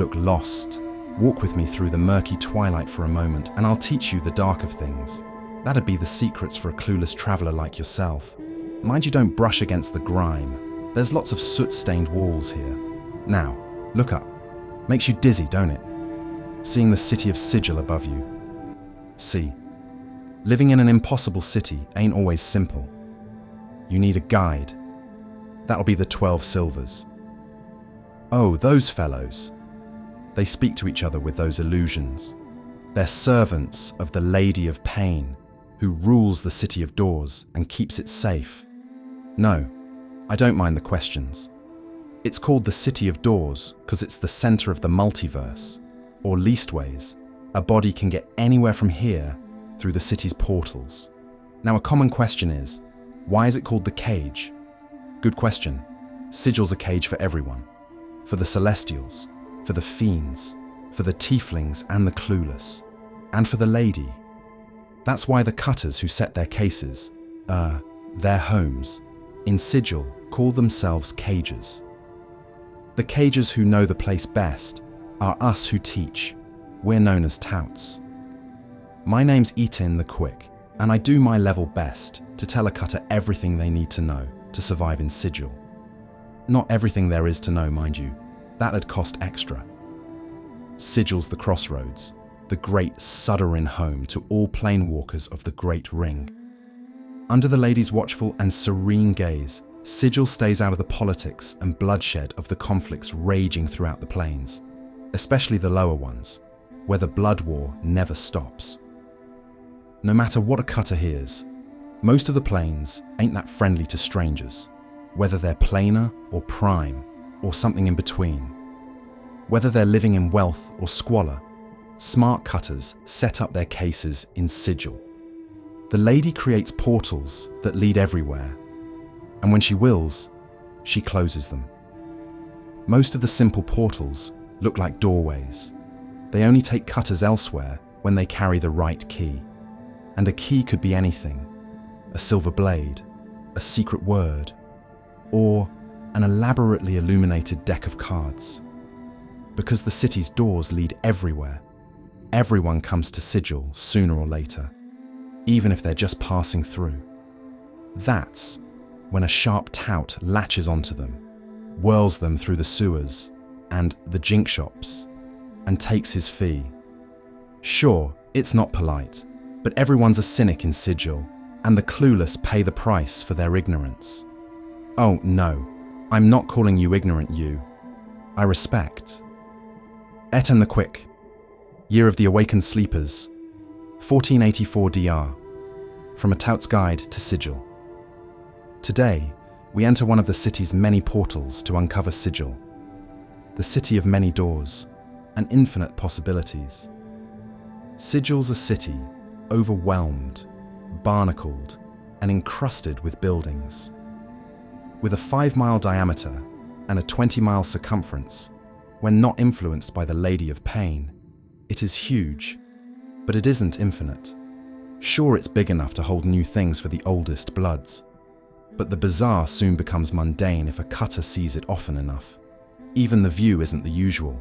look lost, walk with me through the murky twilight for a moment and I'll teach you the dark of things. That'd be the secrets for a clueless traveler like yourself. Mind you don't brush against the grime. There's lots of soot-stained walls here. Now, look up. Makes you dizzy, don't it? Seeing the city of Sigil above you. See, living in an impossible city ain't always simple. You need a guide. That'll be the 12 silvers. Oh, those fellows. They speak to each other with those illusions. They're servants of the Lady of Pain, who rules the City of Doors and keeps it safe. No, I don't mind the questions. It's called the City of Doors because it's the center of the multiverse, or leastways, a body can get anywhere from here through the city's portals. Now a common question is, why is it called the Cage? Good question. Sigil's a cage for everyone. For the Celestials, for the Fiends, for the Tieflings and the Clueless, and for the Lady. That's why the cutters who set their cases, their homes, in Sigil call themselves cages. The cages who know the place best are us who teach. We're known as touts. My name's Eatin the Quick, and I do my level best to tell a cutter everything they need to know to survive in Sigil. Not everything there is to know, mind you. That'd cost extra. Sigil's the crossroads, the great Sudderin home to all planewalkers of the Great Ring. Under the Lady's watchful and serene gaze, Sigil stays out of the politics and bloodshed of the conflicts raging throughout the plains, especially the lower ones, where the blood war never stops. No matter what a cutter hears, most of the plains ain't that friendly to strangers, whether they're planar or prime, or something in between. Whether they're living in wealth or squalor, smart cutters set up their cases in Sigil. The Lady creates portals that lead everywhere, and when she wills, she closes them. Most of the simple portals look like doorways. They only take cutters elsewhere when they carry the right key. And a key could be anything: a silver blade, a secret word, or an elaborately illuminated deck of cards. Because the city's doors lead everywhere, everyone comes to Sigil sooner or later, even if they're just passing through. That's when a sharp tout latches onto them, whirls them through the sewers and the jink shops, and takes his fee. Sure, it's not polite, but everyone's a cynic in Sigil, and the clueless pay the price for their ignorance. Oh no, I'm not calling you ignorant, you. I respect. Etan the Quick, Year of the Awakened Sleepers, 1484 DR, from a Tout's Guide to Sigil. Today, we enter one of the city's many portals to uncover Sigil, the city of many doors and infinite possibilities. Sigil's a city overwhelmed, barnacled, and encrusted with buildings. With a 5-mile diameter and a 20-mile circumference, when not influenced by the Lady of Pain, it is huge, but it isn't infinite. Sure, it's big enough to hold new things for the oldest bloods, but the bizarre soon becomes mundane if a cutter sees it often enough. Even the view isn't the usual.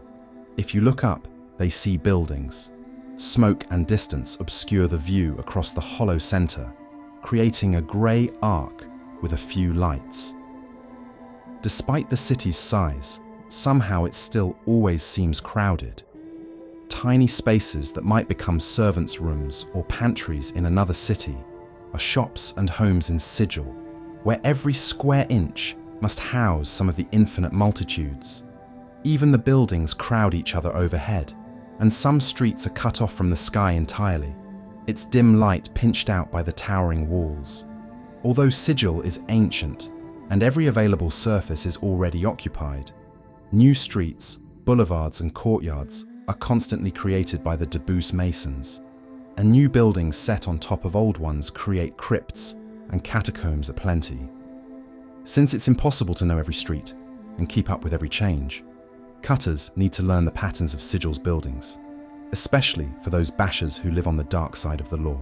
If you look up, they see buildings. Smoke and distance obscure the view across the hollow center, creating a grey arc with a few lights. Despite the city's size, somehow it still always seems crowded. Tiny spaces that might become servants' rooms or pantries in another city are shops and homes in Sigil, where every square inch must house some of the infinite multitudes. Even the buildings crowd each other overhead, and some streets are cut off from the sky entirely, its dim light pinched out by the towering walls. Although Sigil is ancient, and every available surface is already occupied, new streets, boulevards and courtyards are constantly created by the Debus masons, and new buildings set on top of old ones create crypts and catacombs aplenty. Since it's impossible to know every street and keep up with every change, cutters need to learn the patterns of Sigil's buildings, especially for those bashers who live on the dark side of the law.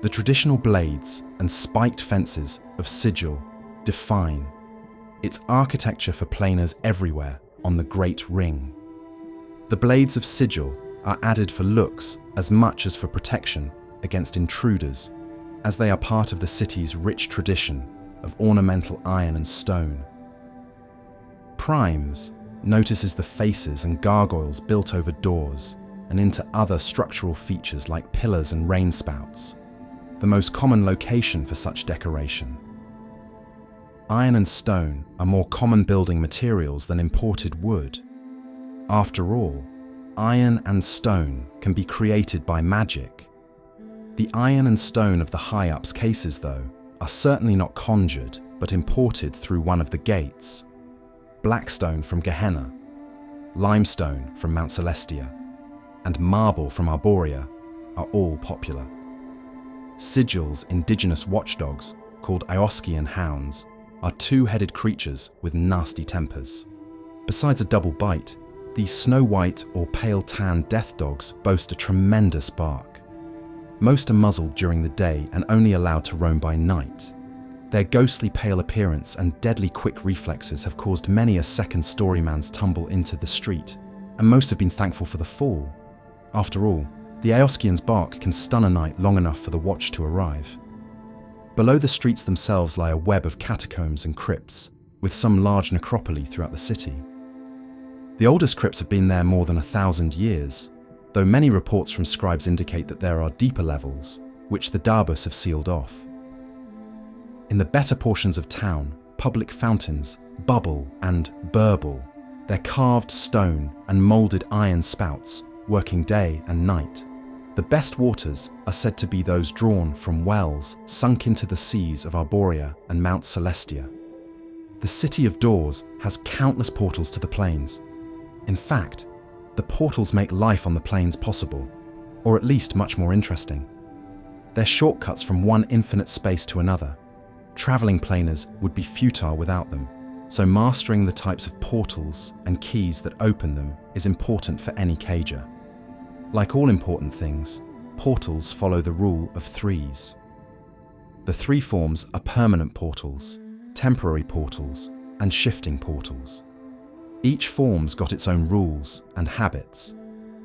The traditional blades and spiked fences of Sigil define its architecture for planers everywhere on the Great Ring. The blades of Sigil are added for looks as much as for protection against intruders, as they are part of the city's rich tradition of ornamental iron and stone. Primes notices the faces and gargoyles built over doors and into other structural features like pillars and rainspouts, the most common location for such decoration. Iron and stone are more common building materials than imported wood. After all, iron and stone can be created by magic. The iron and stone of the high-ups cases, though, are certainly not conjured, but imported through one of the gates. Blackstone from Gehenna, limestone from Mount Celestia, and marble from Arborea are all popular. Sigil's indigenous watchdogs, called Aoskian hounds, are two-headed creatures with nasty tempers. Besides a double bite, these snow-white or pale-tan death dogs boast a tremendous bark. Most are muzzled during the day and only allowed to roam by night. Their ghostly pale appearance and deadly quick reflexes have caused many a second-story man's tumble into the street, and most have been thankful for the fall. After all, the Aoskian's bark can stun a night long enough for the watch to arrive. Below the streets themselves lie a web of catacombs and crypts, with some large necropoli throughout the city. The oldest crypts have been there more than 1,000 years, though many reports from scribes indicate that there are deeper levels, which the Darbus have sealed off. In the better portions of town, public fountains bubble and burble, their carved stone and moulded iron spouts working day and night. The best waters are said to be those drawn from wells sunk into the seas of Arborea and Mount Celestia. The City of Doors has countless portals to the plains. In fact, the portals make life on the plains possible, or at least much more interesting. They're shortcuts from one infinite space to another. Traveling planers would be futile without them, so mastering the types of portals and keys that open them is important for any cager. Like all important things, portals follow the rule of threes. The three forms are permanent portals, temporary portals, and shifting portals. Each form's got its own rules and habits,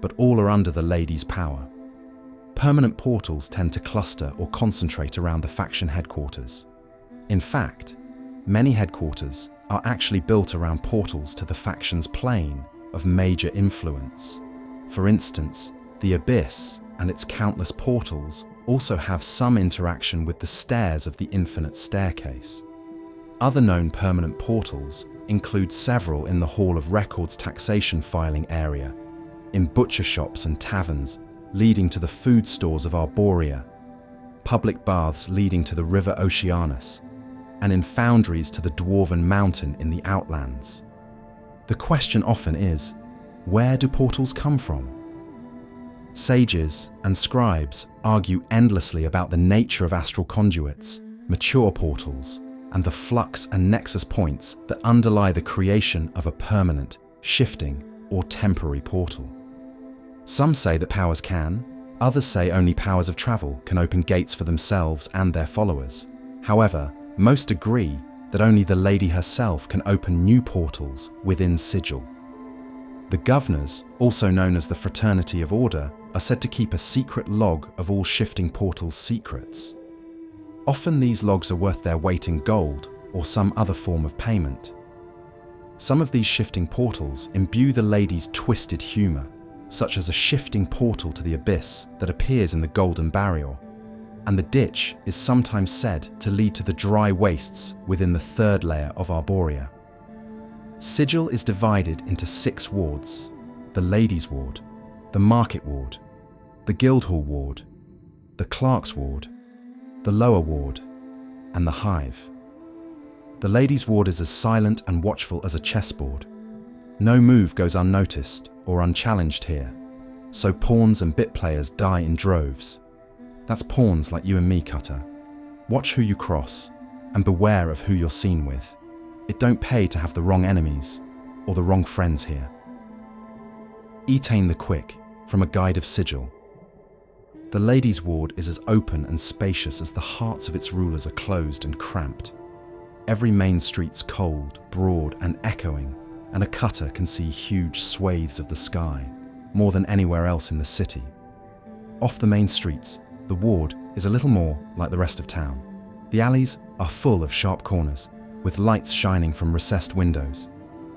but all are under the lady's power. Permanent portals tend to cluster or concentrate around the faction headquarters. In fact, many headquarters are actually built around portals to the faction's plane of major influence. For instance, the Abyss and its countless portals also have some interaction with the stairs of the Infinite Staircase. Other known permanent portals include several in the Hall of Records taxation filing area, in butcher shops and taverns leading to the food stores of Arborea, public baths leading to the River Oceanus, and in foundries to the Dwarven Mountain in the Outlands. The question often is, where do portals come from? Sages and scribes argue endlessly about the nature of astral conduits, mature portals, and the flux and nexus points that underlie the creation of a permanent, shifting, or temporary portal. Some say that powers can, others say only powers of travel can open gates for themselves and their followers. However, most agree that only the lady herself can open new portals within Sigil. The governors, also known as the Fraternity of Order, are said to keep a secret log of all shifting portals' secrets. Often these logs are worth their weight in gold or some other form of payment. Some of these shifting portals imbue the lady's twisted humour, such as a shifting portal to the Abyss that appears in the Golden Barrier, and the ditch is sometimes said to lead to the dry wastes within the third layer of Arborea. Sigil is divided into 6 wards: the Ladies' Ward, the Market Ward, the Guildhall Ward, the Clerk's Ward, the Lower Ward, and the Hive. The Ladies' Ward is as silent and watchful as a chessboard. No move goes unnoticed or unchallenged here, so pawns and bit players die in droves. That's pawns like you and me, Cutter. Watch who you cross, and beware of who you're seen with. It don't pay to have the wrong enemies, or the wrong friends here. Etain the Quick, from A Guide of Sigil. The Ladies' Ward is as open and spacious as the hearts of its rulers are closed and cramped. Every main street's cold, broad, and echoing, and a cutter can see huge swathes of the sky. more than anywhere else in the city. Off the main streets, the ward is a little more like the rest of town. The alleys are full of sharp corners, with lights shining from recessed windows.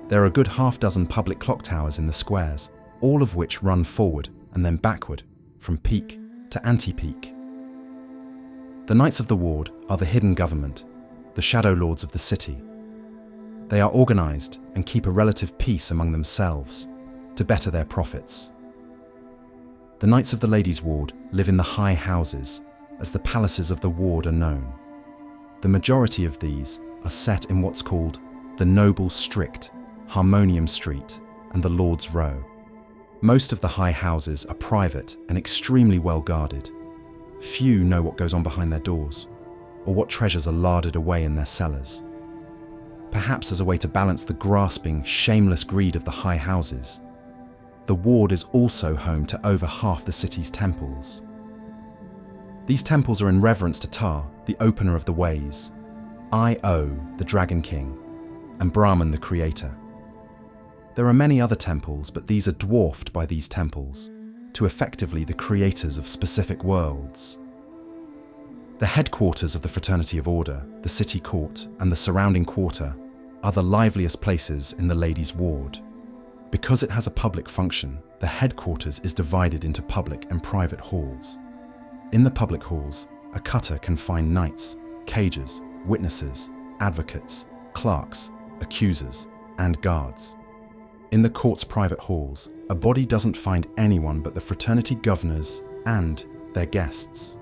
There are a good half-dozen public clock towers in the squares, all of which run forward and then backward, from peak to anti-peak. The Knights of the Ward are the hidden government, the shadow lords of the city. They are organized and keep a relative peace among themselves to better their profits. The Knights of the Ladies' Ward live in the high houses, as the palaces of the ward are known. The majority of these are set in what's called the Noble Strict, Harmonium Street, and the Lord's Row. Most of the high houses are private and extremely well guarded. Few know what goes on behind their doors, or what treasures are larded away in their cellars. Perhaps as a way to balance the grasping, shameless greed of the high houses, the ward is also home to over half the city's temples. These temples are in reverence to Ptah, the opener of the ways, Io, the Dragon King, and Brahman, the creator. There are many other temples, but these are dwarfed by these temples, to effectively the creators of specific worlds. The headquarters of the Fraternity of Order, the city court, and the surrounding quarter are the liveliest places in the ladies' ward. Because it has a public function, the headquarters is divided into public and private halls. In the public halls, a cutter can find knights, cages, witnesses, advocates, clerks, accusers, and guards. In the court's private halls, a body doesn't find anyone but the fraternity governors and their guests.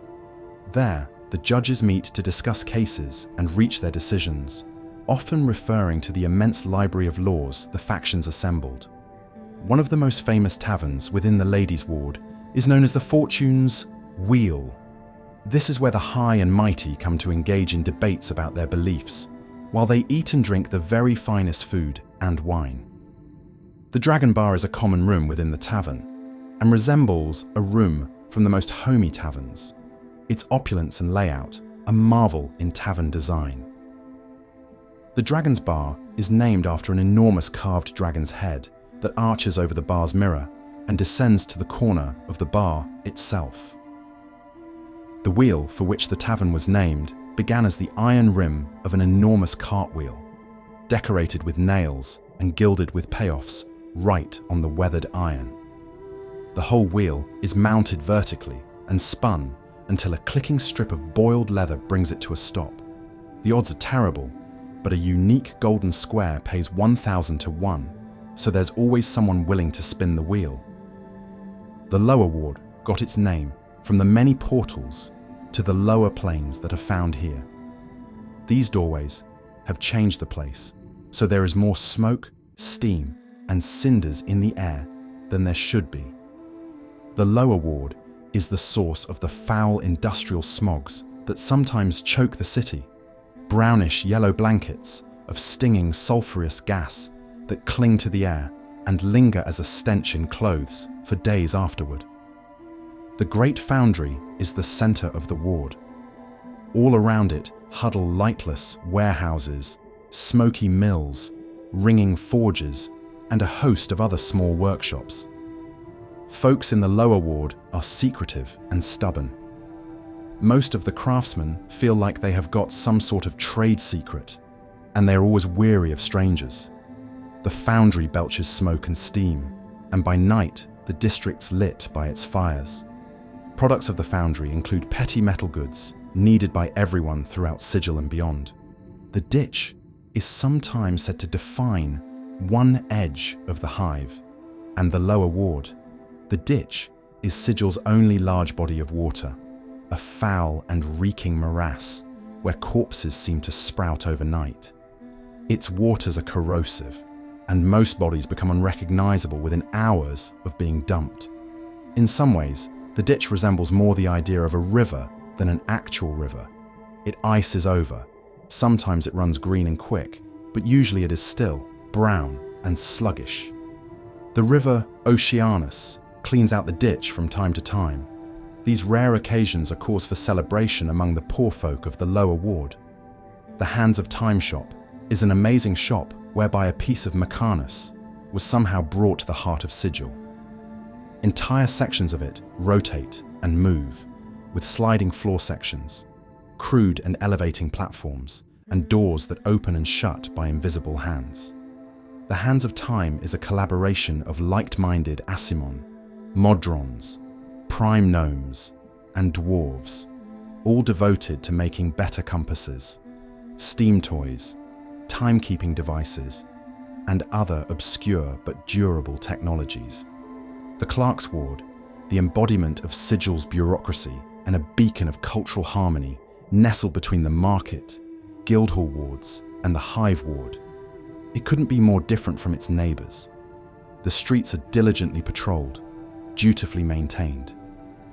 There, the judges meet to discuss cases and reach their decisions, often referring to the immense library of laws the factions assembled. One of the most famous taverns within the ladies' ward is known as the Fortune's Wheel. This is where the high and mighty come to engage in debates about their beliefs, while they eat and drink the very finest food and wine. The Dragon Bar is a common room within the tavern, and resembles a room from the most homey taverns. Its opulence and layout, a marvel in tavern design. The Dragon's Bar is named after an enormous carved dragon's head that arches over the bar's mirror and descends to the corner of the bar itself. The wheel for which the tavern was named began as the iron rim of an enormous cartwheel, decorated with nails and gilded with payoffs right on the weathered iron. The whole wheel is mounted vertically and spun until a clicking strip of boiled leather brings it to a stop. The odds are terrible, but a unique golden square pays 1,000 to 1, so there's always someone willing to spin the wheel. The lower ward got its name from the many portals to the lower planes that are found here. These doorways have changed the place, so there is more smoke, steam, and cinders in the air than there should be. The lower ward is the source of the foul industrial smogs that sometimes choke the city, brownish yellow blankets of stinging sulphurous gas that cling to the air and linger as a stench in clothes for days afterward. The Great Foundry is the center of the ward. All around it huddle lightless warehouses, smoky mills, ringing forges, and a host of other small workshops. Folks in the lower ward are secretive and stubborn. Most of the craftsmen feel like they have got some sort of trade secret, and they are always weary of strangers. The foundry belches smoke and steam, and by night the district's lit by its fires. Products of the foundry include petty metal goods needed by everyone throughout Sigil and beyond. The ditch is sometimes said to define one edge of the hive and the lower ward. The ditch is Sigil's only large body of water, a foul and reeking morass where corpses seem to sprout overnight. Its waters are corrosive, and most bodies become unrecognizable within hours of being dumped. In some ways, the ditch resembles more the idea of a river than an actual river. It ices over. Sometimes it runs green and quick, but usually it is still, brown, and sluggish. The river Oceanus cleans out the ditch from time to time. These rare occasions are cause for celebration among the poor folk of the lower ward. The Hands of Time shop is an amazing shop whereby a piece of Mechanus was somehow brought to the heart of Sigil. Entire sections of it rotate and move, with sliding floor sections, crude and elevating platforms, and doors that open and shut by invisible hands. The Hands of Time is a collaboration of like-minded Asimon, Modrons, prime gnomes, and dwarves, all devoted to making better compasses, steam toys, timekeeping devices, and other obscure but durable technologies. The Clerk's Ward, the embodiment of Sigil's bureaucracy and a beacon of cultural harmony, nestled between the Market, Guildhall wards, and the Hive Ward. It couldn't be more different from its neighbours. The streets are diligently patrolled, dutifully maintained.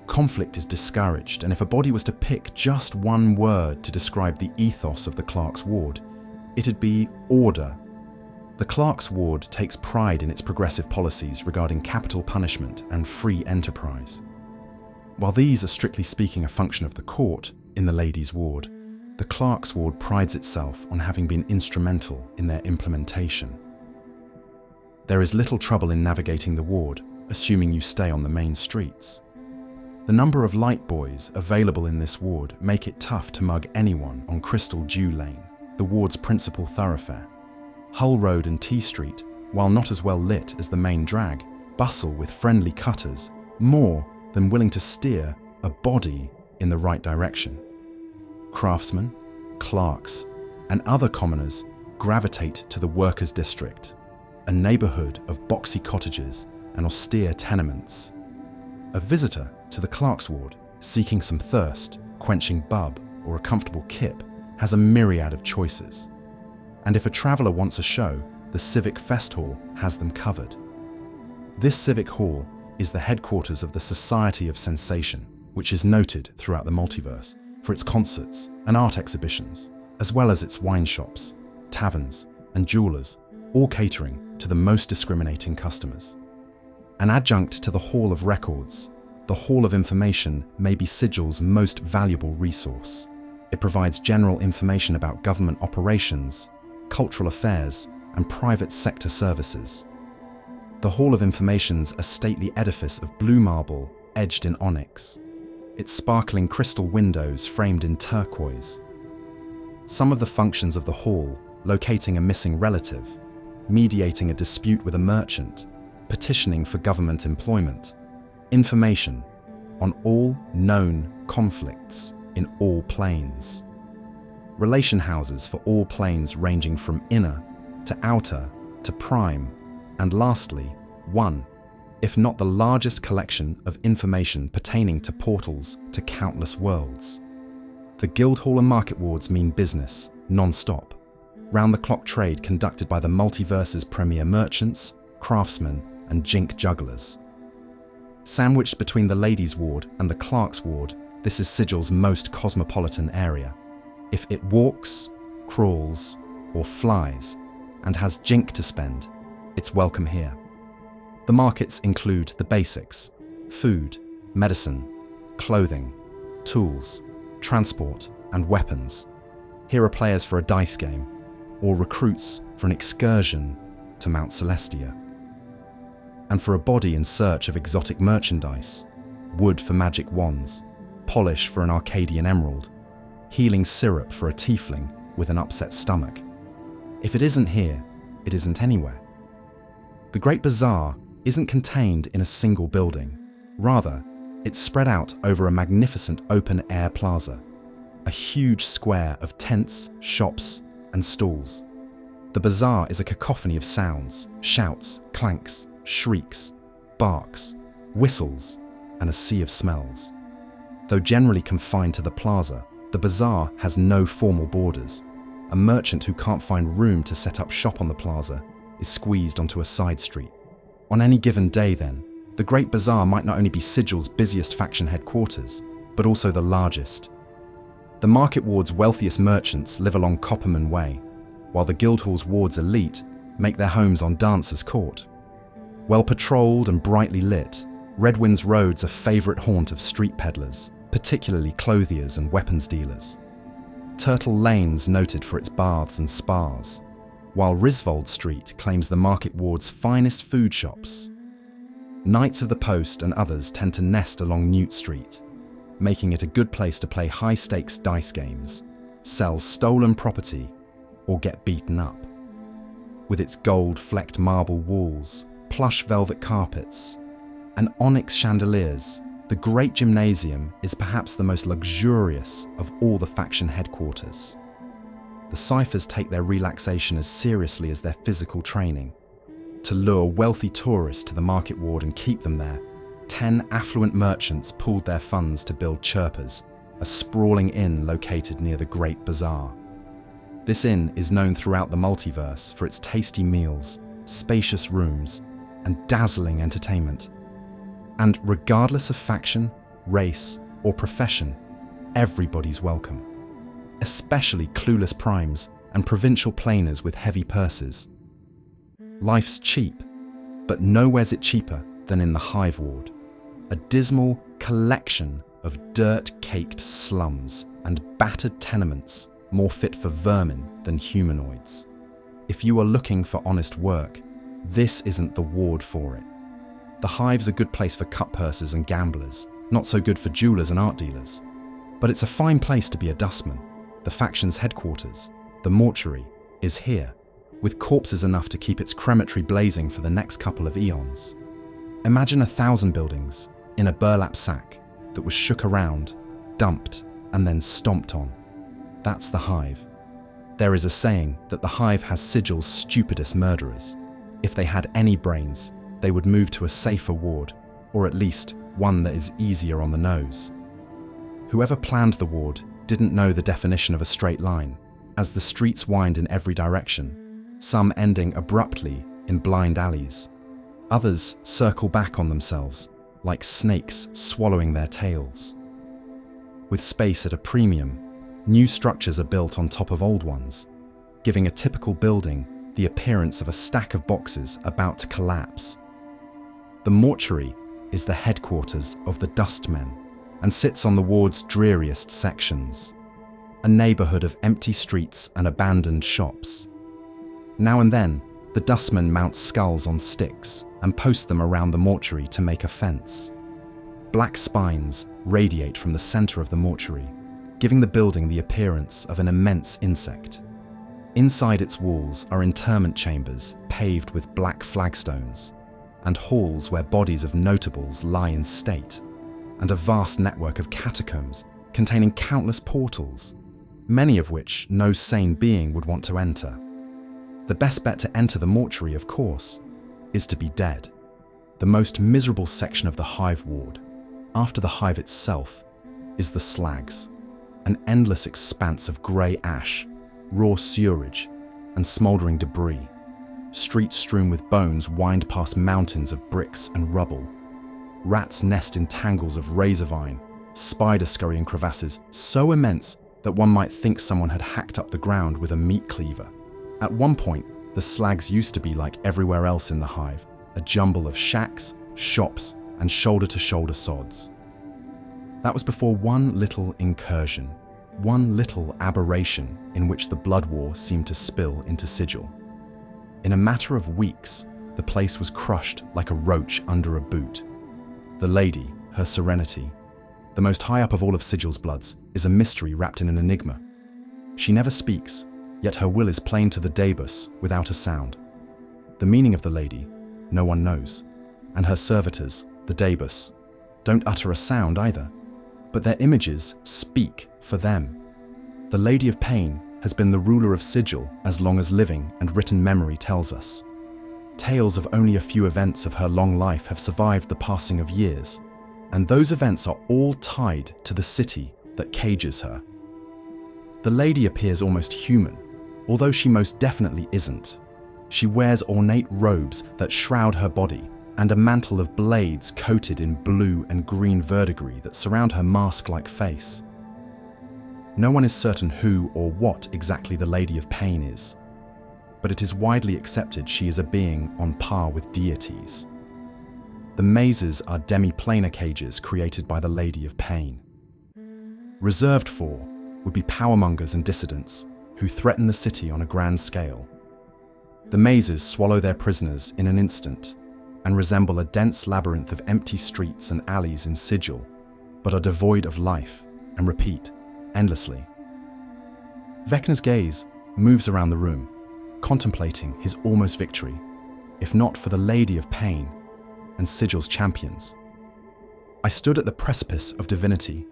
Conflict is discouraged, and if a body was to pick just one word to describe the ethos of the Clerk's Ward, it'd be order. The Clerk's Ward takes pride in its progressive policies regarding capital punishment and free enterprise. While these are strictly speaking a function of the court in the Ladies' Ward, the Clerk's Ward prides itself on having been instrumental in their implementation. There is little trouble in navigating the ward, assuming you stay on the main streets. The number of light boys available in this ward make it tough to mug anyone on Crystal Dew Lane, the ward's principal thoroughfare. Hull Road and T Street, while not as well lit as the main drag, bustle with friendly cutters, more than willing to steer a body in the right direction. Craftsmen, clerks, and other commoners gravitate to the Workers' District, a neighbourhood of boxy cottages and austere tenements. A visitor to the Clerk's Ward, seeking some thirst, quenching bub, or a comfortable kip, has a myriad of choices. And if a traveller wants a show, the Civic Fest Hall has them covered. This Civic Hall is the headquarters of the Society of Sensation, which is noted throughout the multiverse for its concerts and art exhibitions, as well as its wine shops, taverns, and jewellers, all catering to the most discriminating customers. An adjunct to the Hall of Records, the Hall of Information may be Sigil's most valuable resource. It provides general information about government operations, cultural affairs, and private sector services. The Hall of Information's a stately edifice of blue marble edged in onyx, its sparkling crystal windows framed in turquoise. Some of the functions of the hall: locating a missing relative, mediating a dispute with a merchant, petitioning for government employment, information on all known conflicts in all planes, relation houses for all planes ranging from inner to outer to prime, and lastly, one, if not the largest collection of information pertaining to portals to countless worlds. The Guildhall and Market Wards mean business, non-stop, round-the-clock trade conducted by the multiverse's premier merchants, craftsmen, and jink jugglers. Sandwiched between the Ladies' Ward and the Clerk's Ward, this is Sigil's most cosmopolitan area. If it walks, crawls, or flies, and has jink to spend, it's welcome here. The markets include the basics: food, medicine, clothing, tools, transport, and weapons. Here are players for a dice game, or recruits for an excursion to Mount Celestia. And for a body in search of exotic merchandise, wood for magic wands, polish for an Arcadian emerald, healing syrup for a tiefling with an upset stomach. If it isn't here, it isn't anywhere. The Great Bazaar isn't contained in a single building. Rather, it's spread out over a magnificent open-air plaza, a huge square of tents, shops, and stalls. The bazaar is a cacophony of sounds: shouts, clanks, shrieks, barks, whistles, and a sea of smells. Though generally confined to the plaza, the bazaar has no formal borders. A merchant who can't find room to set up shop on the plaza is squeezed onto a side street. On any given day, then, the Great Bazaar might not only be Sigil's busiest faction headquarters, but also the largest. The Market Ward's wealthiest merchants live along Copperman Way, while the Guildhall's ward's elite make their homes on Dancers Court. Well patrolled and brightly lit, Redwind's Road's a favourite haunt of street peddlers, particularly clothiers and weapons dealers. Turtle Lane's noted for its baths and spas, while Risvold Street claims the Market Ward's finest food shops. Knights of the Post and others tend to nest along Newt Street, making it a good place to play high-stakes dice games, sell stolen property, or get beaten up. With its gold-flecked marble walls, plush velvet carpets, and onyx chandeliers, the Great Gymnasium is perhaps the most luxurious of all the faction headquarters. The ciphers take their relaxation as seriously as their physical training. To lure wealthy tourists to the market ward and keep them there, 10 affluent merchants pooled their funds to build Chirpers, a sprawling inn located near the Great Bazaar. This inn is known throughout the multiverse for its tasty meals, spacious rooms, and dazzling entertainment. And regardless of faction, race, or profession, everybody's welcome. Especially clueless primes and provincial planers with heavy purses. Life's cheap, but nowhere's it cheaper than in the Hive Ward, a dismal collection of dirt-caked slums and battered tenements more fit for vermin than humanoids. If you are looking for honest work, this isn't the ward for it. The Hive's a good place for cut pursers and gamblers, not so good for jewelers and art dealers. But it's a fine place to be a dustman. The faction's headquarters, the mortuary, is here, with corpses enough to keep its crematory blazing for the next couple of eons. Imagine 1,000 buildings in a burlap sack that was shook around, dumped, and then stomped on. That's the Hive. There is a saying that the Hive has Sigil's stupidest murderers. If they had any brains, they would move to a safer ward, or at least one that is easier on the nose. Whoever planned the ward didn't know the definition of a straight line, as the streets wind in every direction, some ending abruptly in blind alleys. Others circle back on themselves, like snakes swallowing their tails. With space at a premium, new structures are built on top of old ones, giving a typical building the appearance of a stack of boxes about to collapse. The mortuary is the headquarters of the Dustmen and sits on the ward's dreariest sections, a neighbourhood of empty streets and abandoned shops. Now and then, the Dustmen mount skulls on sticks and post them around the mortuary to make a fence. Black spines radiate from the centre of the mortuary, giving the building the appearance of an immense insect. Inside its walls are interment chambers paved with black flagstones, and halls where bodies of notables lie in state, and a vast network of catacombs containing countless portals, many of which no sane being would want to enter. The best bet to enter the mortuary, of course, is to be dead. The most miserable section of the Hive Ward, after the Hive itself, is the slags, an endless expanse of grey ash, raw sewerage, and smouldering debris. Streets strewn with bones wind past mountains of bricks and rubble. Rats nest in tangles of razor vine, spiders scurry in crevasses so immense that one might think someone had hacked up the ground with a meat cleaver. At one point, the slags used to be like everywhere else in the Hive, a jumble of shacks, shops, and shoulder-to-shoulder sods. That was before one little incursion, one little aberration in which the blood war seemed to spill into Sigil. In a matter of weeks, the place was crushed like a roach under a boot. The lady, her serenity, the most high up of all of Sigil's bloods, is a mystery wrapped in an enigma. She never speaks, yet her will is plain to the Debus without a sound. The meaning of the lady, no one knows, and her servitors, the Debus, don't utter a sound either, but their images speak for them. The Lady of Pain has been the ruler of Sigil as long as living and written memory tells us. Tales of only a few events of her long life have survived the passing of years, and those events are all tied to the city that cages her. The lady appears almost human, although she most definitely isn't. She wears ornate robes that shroud her body, and a mantle of blades coated in blue and green verdigris that surround her mask-like face. No one is certain who or what exactly the Lady of Pain is, but it is widely accepted she is a being on par with deities. The mazes are demi-planar cages created by the Lady of Pain. Reserved for would be powermongers and dissidents who threaten the city on a grand scale. The mazes swallow their prisoners in an instant, and resemble a dense labyrinth of empty streets and alleys in Sigil, but are devoid of life and repeat endlessly. Vecna's gaze moves around the room, contemplating his almost victory, if not for the Lady of Pain and Sigil's champions. I stood at the precipice of divinity,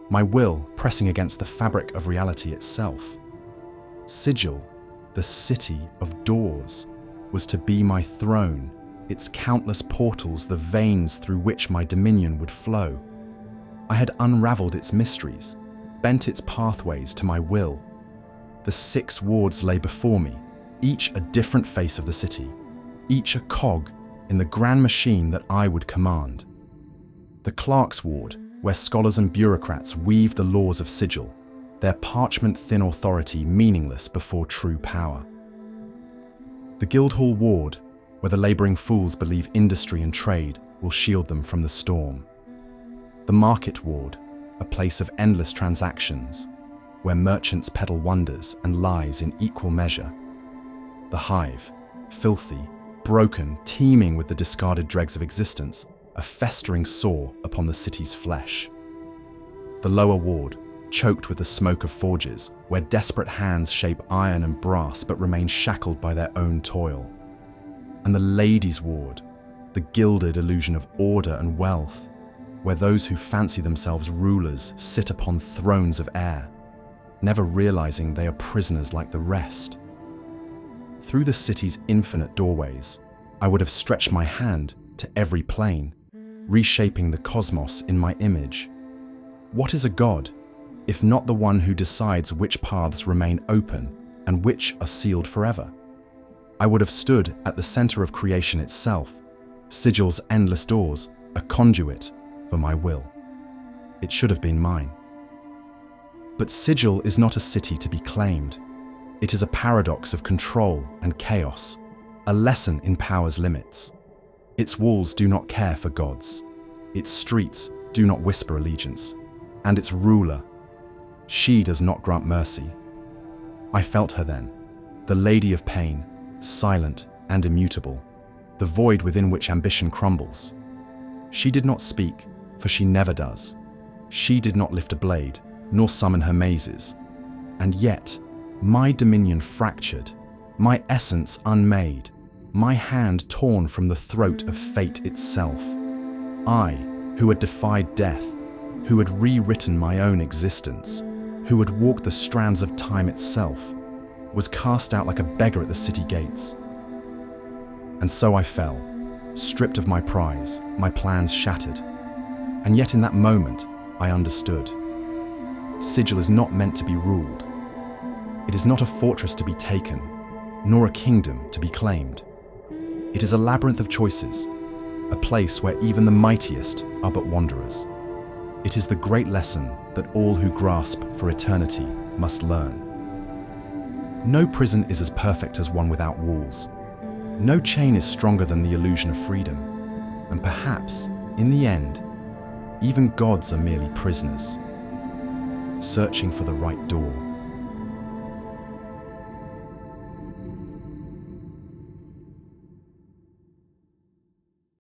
my will pressing against the fabric of reality itself. Sigil, the city of doors, was to be my throne, its countless portals the veins through which my dominion would flow. I had unraveled its mysteries, bent its pathways to my will. The 6 wards lay before me, each a different face of the city, each a cog in the grand machine that I would command. The Clerk's Ward, where scholars and bureaucrats weave the laws of Sigil, their parchment-thin authority meaningless before true power. The Guildhall Ward, where the labouring fools believe industry and trade will shield them from the storm. The Market Ward, a place of endless transactions, where merchants peddle wonders and lies in equal measure. The Hive, filthy, broken, teeming with the discarded dregs of existence, a festering sore upon the city's flesh. The Lower Ward, choked with the smoke of forges, where desperate hands shape iron and brass but remain shackled by their own toil. And the Ladies' Ward, the gilded illusion of order and wealth, where those who fancy themselves rulers sit upon thrones of air, never realizing they are prisoners like the rest. Through the city's infinite doorways, I would have stretched my hand to every plane, reshaping the cosmos in my image. What is a god, if not the one who decides which paths remain open and which are sealed forever? I would have stood at the center of creation itself, Sigil's endless doors, a conduit for my will. It should have been mine. But Sigil is not a city to be claimed. It is a paradox of control and chaos, a lesson in power's limits. Its walls do not care for gods. Its streets do not whisper allegiance. And its ruler, she does not grant mercy. I felt her then, the Lady of Pain, silent and immutable, the void within which ambition crumbles. She did not speak, for she never does. She did not lift a blade, nor summon her mazes. And yet, my dominion fractured, my essence unmade, my hand torn from the throat of fate itself. I, who had defied death, who had rewritten my own existence, who had walked the strands of time itself, was cast out like a beggar at the city gates. And so I fell, stripped of my prize, my plans shattered. And yet in that moment, I understood. Sigil is not meant to be ruled. It is not a fortress to be taken, nor a kingdom to be claimed. It is a labyrinth of choices, a place where even the mightiest are but wanderers. It is the great lesson that all who grasp for eternity must learn. No prison is as perfect as one without walls. No chain is stronger than the illusion of freedom. And perhaps, in the end, even gods are merely prisoners, searching for the right door.